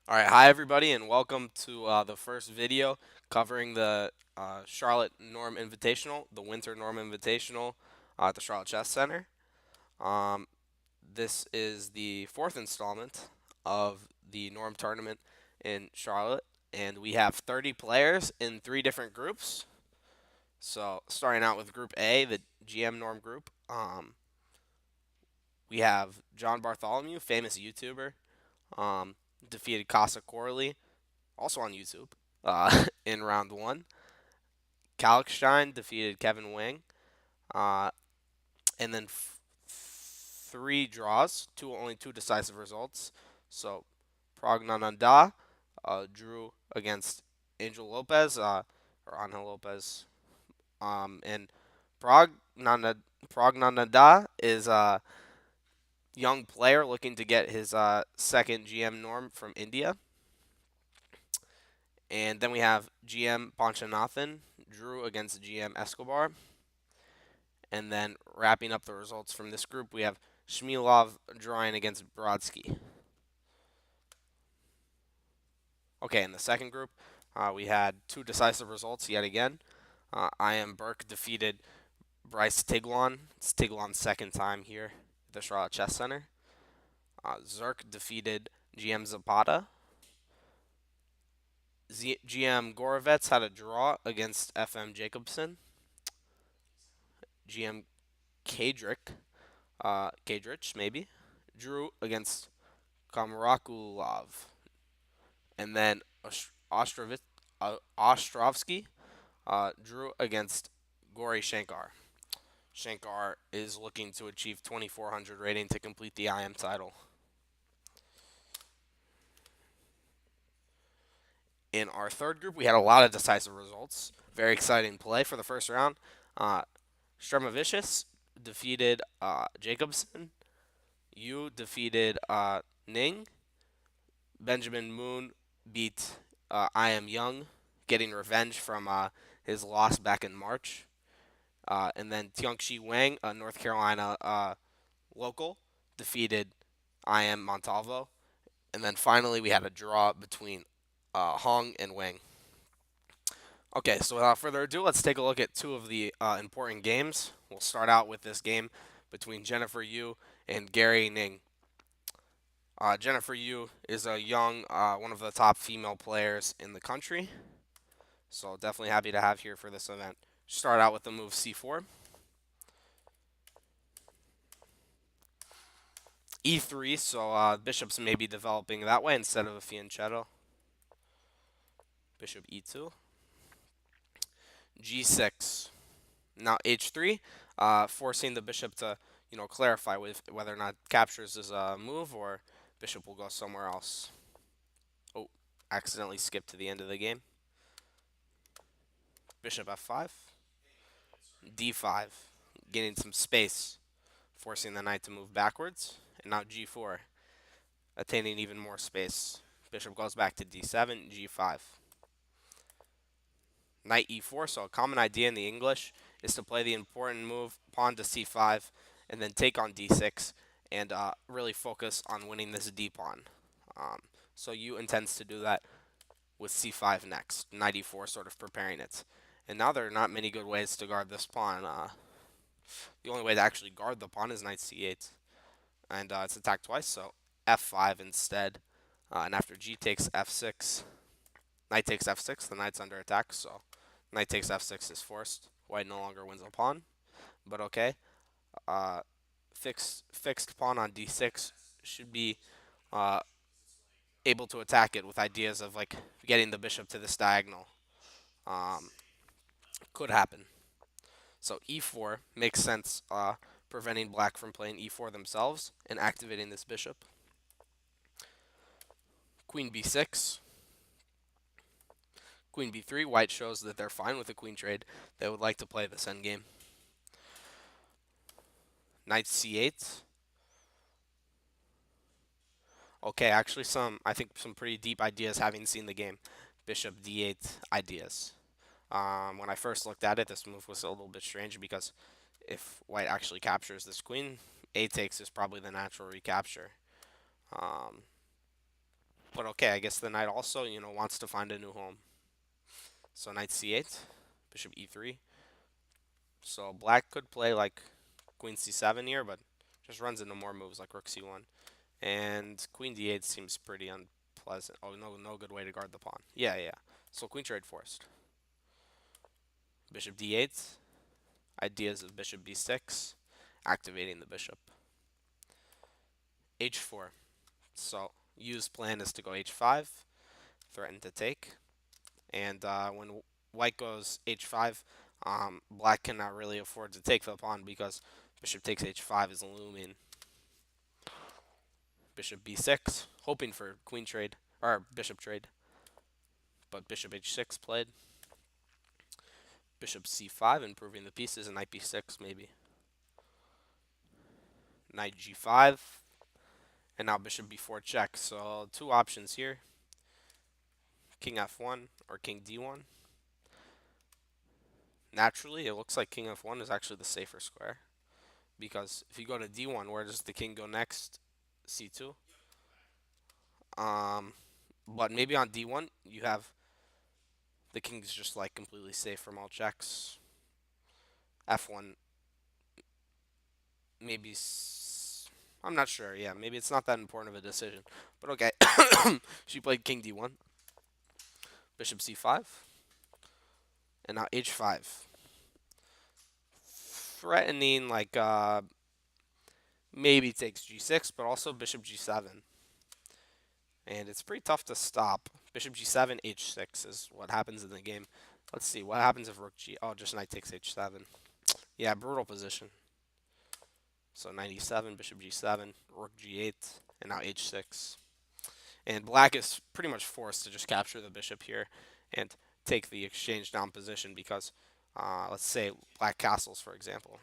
All right, hi everybody, and welcome to the first video covering the Charlotte Norm Invitational, the Winter Norm Invitational at the Charlotte Chess Center. Um, this is the fourth installment of the Norm tournament in Charlotte, and we have 30 players in three different groups. So, starting out with Group A, the GM Norm group, we have John Bartholomew, famous YouTuber, um, defeated Casa Corley, also on YouTube, in round one. Kalkstein defeated Kevin Wang, uh, and then three draws, only two decisive results. So Pragnananda drew against Angel Lopez or Angel Lopez, and Pragnananda Pragnananda is a young player looking to get his second GM norm from India. And then we have GM Panchanathan drew against GM Escobar. And then wrapping up the results from this group, we have Shmilov drawing against Brodsky. Okay, in the second group, we had two decisive results yet again. I Am Burke defeated Bryce Tiglon. It's Tiglon's second time here at the Charlotte Chess Center. Zerk defeated GM Zapata. GM Gorovets had a draw against FM Jacobson. GM Kadrich maybe, drew against Kamrakulov. And then Ostrovsky drew against Gori Shankar. Shankar is looking to achieve 2400 rating to complete the IM title. In our third group, we had a lot of decisive results. Very exciting play for the first round. Uh, Stremovicius defeated Jacobson. Yu defeated Ning. Benjamin Moon beat I Am Young, getting revenge from his loss back in March. And then Tiangxi Wang, a North Carolina local, defeated I Am Montalvo. And then finally, we had a draw between Hong and Wang. Okay, so without further ado, let's take a look at two of the important games. We'll start out with this game between Jennifer Yu and Gary Ning. Jennifer Yu is a young, one of the top female players in the country. So definitely happy to have here for this event. Start out with the move c4. e3, so bishops may be developing that way instead of a fianchetto. Bishop e2. g6. Now h3, forcing the bishop to, clarify with whether or not captures is a move or bishop will go somewhere else. Oh, accidentally skipped to the end of the game. Bishop f5. d5, getting some space, forcing the knight to move backwards. And now g4, attaining even more space. Bishop goes back to d7, g5. Knight e4, so a common idea in the English is to play the important move, pawn to c5, and then take on d6, and really focus on winning this d-pawn. So Yu intends to do that with c5 next, knight e4 sort of preparing it. And now there are not many good ways to guard this pawn. The only way to actually guard the pawn is knight c8. And it's attacked twice, so f5 instead. And after g takes f6, knight takes f6, the knight's under attack, so knight takes f6 is forced. White no longer wins a pawn, but okay. Uh, fixed pawn on d6 should be uh, able to attack it with ideas of like getting the bishop to this diagonal. Um, could happen. So e4 makes sense, preventing black from playing e4 themselves and activating this bishop. Queen b6. Queen b3. White shows that they're fine with the queen trade. They would like to play this endgame. Knight c8. Okay, actually I think some pretty deep ideas having seen the game. Bishop d8 ideas. When I first looked at it, this move was a little bit strange because if white actually captures this queen, a takes is probably the natural recapture. Um, But okay, I guess the knight also, wants to find a new home. So knight c8, bishop e3. So black could play like queen c7 here, but just runs into more moves like rook c1. And queen d8 seems pretty unpleasant. Oh, no, no good way to guard the pawn. Yeah, yeah. So queen trade forced. Bishop d8. Ideas of bishop b6. Activating the bishop. h4. So Yu's plan is to go h5, threaten to take. And when white goes h5, black cannot really afford to take the pawn because bishop takes h5 is looming. Bishop b6, hoping for queen trade, or bishop trade. But bishop h6 played. Bishop c5, improving the pieces, and knight b6 maybe. Knight g5, and now bishop b4 check. So two options here, king f1 or king d1. Naturally, it looks like king f1 is actually the safer square. Because if you go to d1, where does the king go next? c2. Um, but maybe on d1, you have the king's just like completely safe from all checks. f1, maybe. I'm not sure. Yeah, maybe it's not that important of a decision. But okay. She played king d1, bishop c5, and now h5. Threatening like maybe takes g6, but also bishop g7. And it's pretty tough to stop. Bishop g7, h6 is what happens in the game. Let's see, what happens if rook g... Oh, just knight takes h7. Yeah, brutal position. So knight e7, bishop g7, rook g8, and now h6. And black is pretty much forced to just capture the bishop here and take the exchange down position because, let's say, black castles, for example.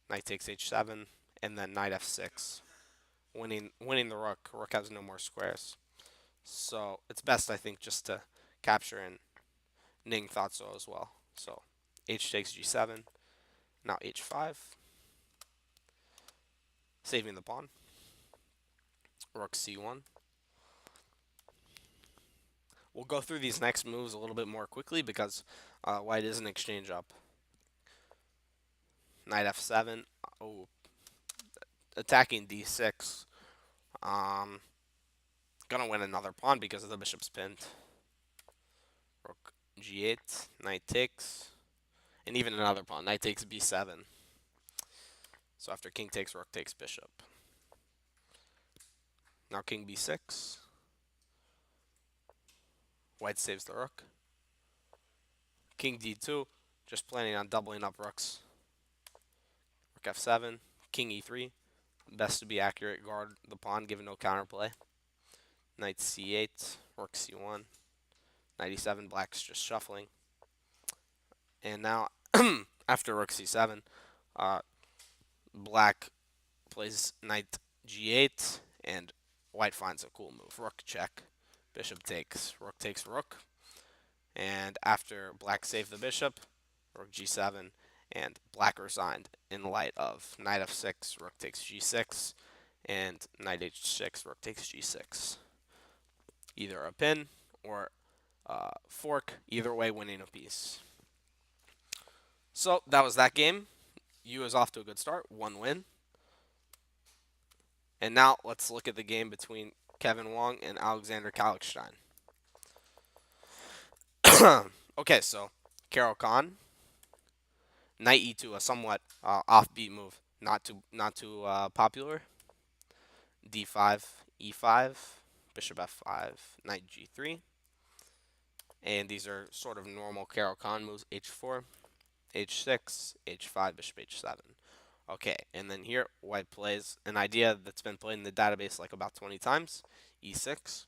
Knight takes h7, and then knight f6. Winning the rook. Rook has no more squares. So it's best, I think, just to capture, and Ning thought so as well. So h takes g7, now h5, saving the pawn. Rook c1. We'll go through these next moves a little bit more quickly because white is an exchange up. Knight f7. Oh, attacking d6. Um, gonna win another pawn because the bishop's pinned. Rook g8. Knight takes. And even another pawn. Knight takes b7. So after king takes, rook takes bishop. Now king b6. White saves the rook. King d2. Just planning on doubling up rooks. Rook f7. King e3. Best to be accurate, guard the pawn, given no counterplay. Knight c8. Rook c1. Knight e7. Black's just shuffling. And now, after rook c7, black plays knight g8, and white finds a cool move. Rook check. Bishop takes. Rook takes rook. And after black saved the bishop, rook g7, and black resigned in light of knight f6, rook takes g6, and knight h6, rook takes g6. Either a pin or fork, either way winning a piece. So that was that game. Yu is off to a good start, one win. And now let's look at the game between Kevin Wong and Alexander Kalkstein. Okay, so Carol Khan, knight e2, a somewhat offbeat move, not too popular. d5, e5, bishop f5, knight g3, and these are sort of normal Carol Khan moves: h4, h6, h5, bishop h7. Okay, and then here white plays an idea that's been played in the database like about 20 times: e6,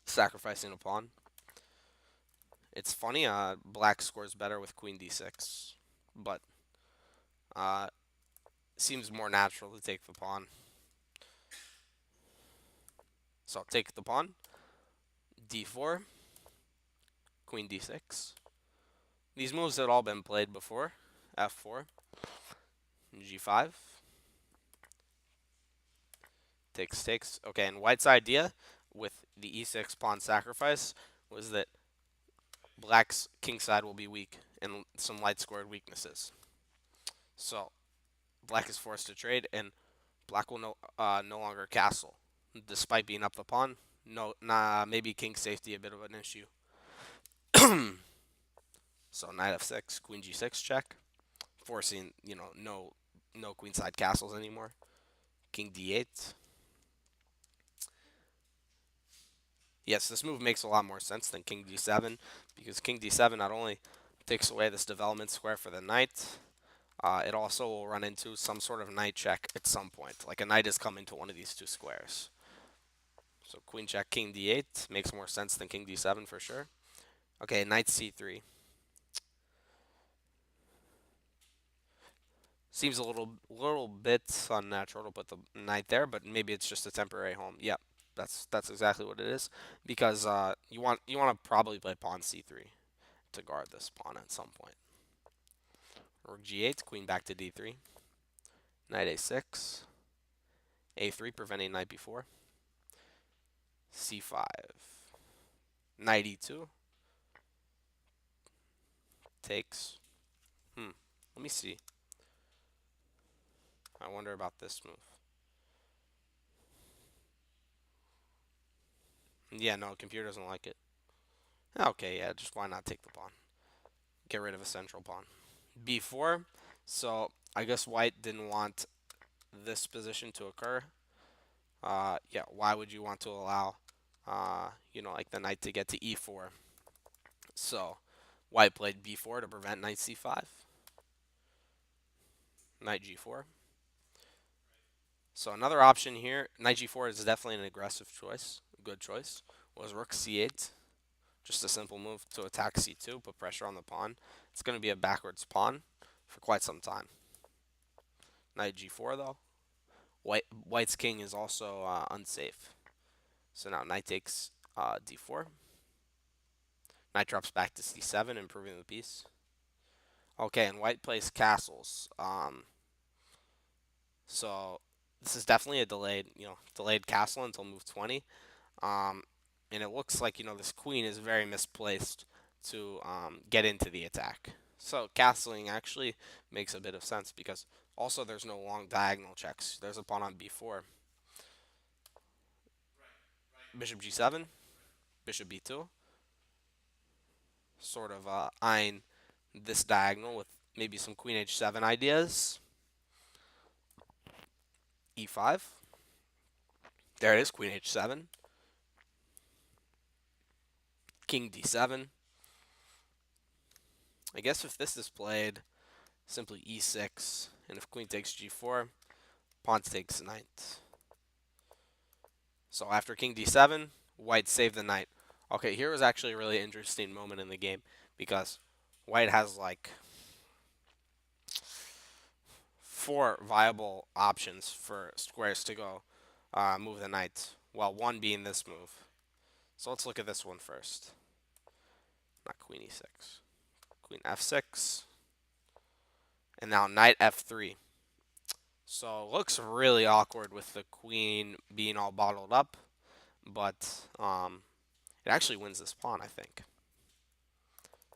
sacrificing a pawn. It's funny, black scores better with queen d6, but seems more natural to take the pawn. So take the pawn, d4, queen d6. These moves had all been played before. f4, g5, takes. Okay, and white's idea with the e6 pawn sacrifice was that black's king side will be weak and some light squared weaknesses. So black is forced to trade, and black will no longer castle, despite being up the pawn. No, nah, maybe king safety a bit of an issue. So knight f6, queen g6 check, forcing no queenside castles anymore. King d8. Yes, this move makes a lot more sense than king d7 because king d7 not only takes away this development square for the knight, it also will run into some sort of knight check at some point. Like a knight is coming to one of these two squares. So queen check, king d8 makes more sense than king d7 for sure. Okay, knight c3. Seems a little bit unnatural to put the knight there, but maybe it's just a temporary home. Yep, that's exactly what it is. Because you want to probably play pawn c3 to guard this pawn at some point. Rook g8, queen back to d3, knight a6, a3 preventing knight b4, c5, knight e2 takes. Let me see. I wonder about this move. Yeah, no, computer doesn't like it. Okay, yeah, just why not take the pawn? Get rid of a central pawn. b4. So I guess white didn't want this position to occur. Yeah, why would you want to allow, like the knight to get to e4? So white played b4 to prevent knight c5, knight g4. So another option here, knight g4 is definitely an aggressive choice, good choice. Was rook c8, just a simple move to attack c2, put pressure on the pawn. It's going to be a backwards pawn for quite some time. Knight g4 though. White's king is also unsafe. So now knight takes d4. Knight drops back to c7, improving the piece. Okay, and white plays castles. So this is definitely a delayed castle until move 20. Um, and it looks like this queen is very misplaced to get into the attack. So castling actually makes a bit of sense because also there's no long diagonal checks. There's a pawn on b4. Bishop g7, bishop b2, sort of eyeing this diagonal with maybe some queen h7 ideas. e5. There it is, queen h7. King d7. I guess if this is played, simply e6, and if queen takes g4, pawn takes knight. So after king d7, white saved the knight. Okay, here was actually a really interesting moment in the game because white has like 4 viable options for squares to go move the knight, well, one being this move. So let's look at this one first. Not queen e6. Queen f6. And now knight f3. So it looks really awkward with the queen being all bottled up, but it actually wins this pawn, I think.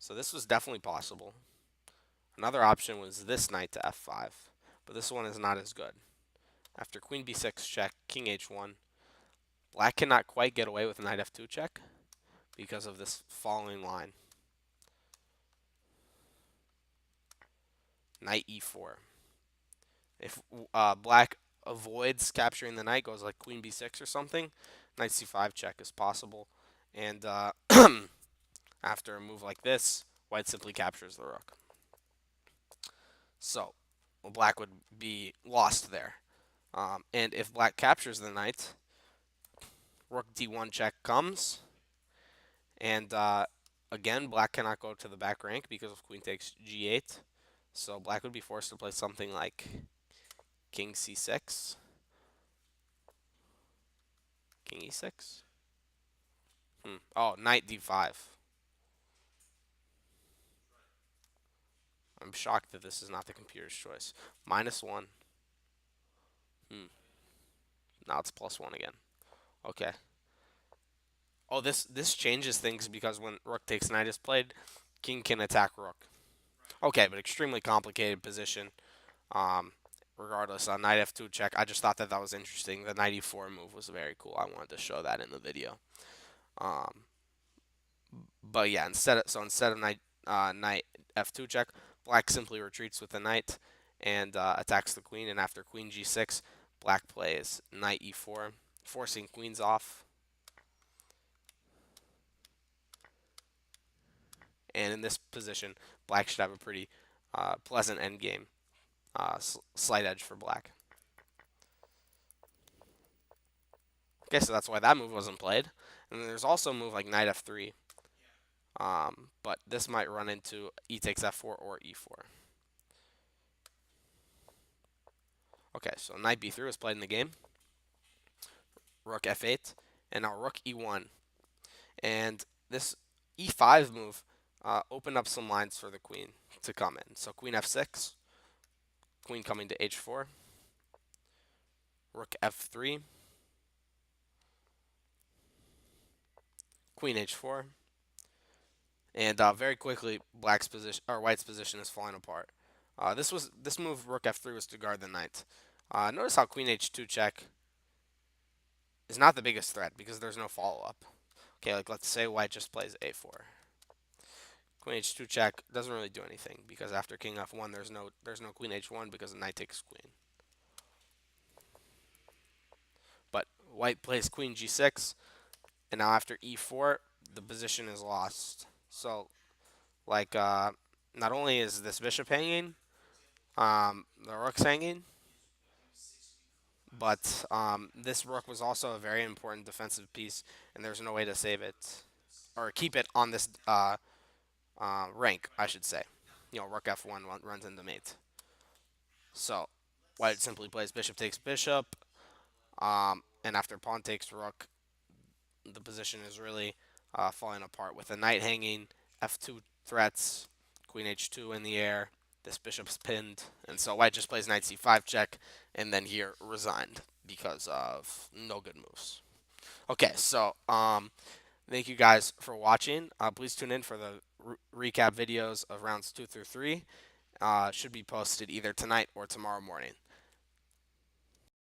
So this was definitely possible. Another option was this knight to f5, but this one is not as good. After queen b6 check, king h1, black cannot quite get away with knight f2 check because of this following line. Knight e4. If black avoids capturing the knight, goes like queen b6 or something, knight c5 check is possible. And after a move like this, white simply captures the rook. So black would be lost there. And if black captures the knight, rook d1 check comes. And again, black cannot go to the back rank because of queen takes g8. So black would be forced to play something like king c6, king e6. Oh, knight d5. I'm shocked that this is not the computer's choice. -1. Now it's +1 again. Okay. Oh, this changes things because when rook takes knight is played, king can attack rook. Okay, but extremely complicated position. Um, Regardless, on knight f2 check, I just thought that that was interesting. The knight e4 move was very cool. I wanted to show that in the video. Um, but yeah, instead of knight f2 check, black simply retreats with the knight and attacks the queen. And after queen g6, black plays knight e4, forcing queens off. And in this position, black should have a pretty pleasant endgame, slight edge for black. Okay, so that's why that move wasn't played. And then there's also a move like knight f3, but this might run into e takes f4 or e4. Okay, so knight b3 was played in the game, rook f8, and now rook e1. And this e5 move opened up some lines for the queen to come in. So queen f6, queen coming to h4, rook f3, queen h4, and very quickly black's position or white's position is falling apart. This move rook f3 was to guard the knight. Notice how queen h2 check is not the biggest threat because there's no follow up. Okay, like let's say white just plays a4. Queen h2 check doesn't really do anything because after king f1 there's no queen h1 because the knight takes queen. But white plays queen g6, and now after e4 the position is lost. So like not only is this bishop hanging, the rook's hanging, but this rook was also a very important defensive piece, and there's no way to save it or keep it on this rank, I should say. Rook f1 runs into mate. So white simply plays bishop takes bishop, and after pawn takes rook, the position is really falling apart with the knight hanging, f2 threats, queen h2 in the air. This bishop's pinned, and so white just plays knight c5 check, and then here resigned because of no good moves. Okay, so thank you guys for watching. Please tune in for the recap videos of rounds 2 through 3. Should be posted either tonight or tomorrow morning.